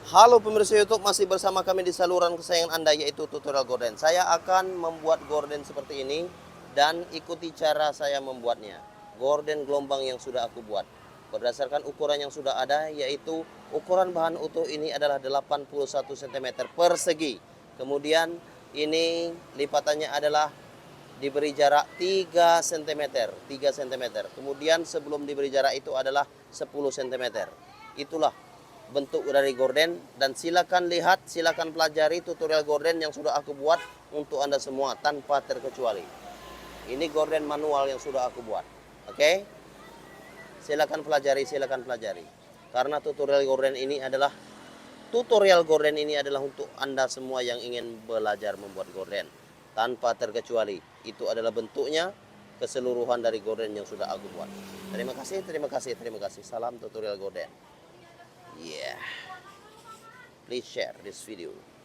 Halo pemirsa YouTube, masih bersama kami di saluran kesayangan Anda, yaitu tutorial gorden. Saya akan membuat gorden seperti ini dan ikuti cara saya membuatnya. Gorden gelombang yang sudah aku buat berdasarkan ukuran yang sudah ada, yaitu ukuran bahan utuh ini adalah 81 cm persegi. Kemudian ini lipatannya adalah diberi jarak 3 cm, 3 cm. Kemudian sebelum diberi jarak itu adalah 10 cm. Itulah bentuk dari gorden, dan silakan lihat, silakan pelajari tutorial gorden yang sudah aku buat untuk Anda semua tanpa terkecuali. Ini gorden manual yang sudah aku buat. Oke? Silakan pelajari, silakan pelajari. Karena tutorial gorden ini adalah untuk Anda semua yang ingin belajar membuat gorden tanpa terkecuali. Itu adalah bentuknya keseluruhan dari gorden yang sudah aku buat. Terima kasih, terima kasih, terima kasih. Salam tutorial gorden. Yeah. Please share this video.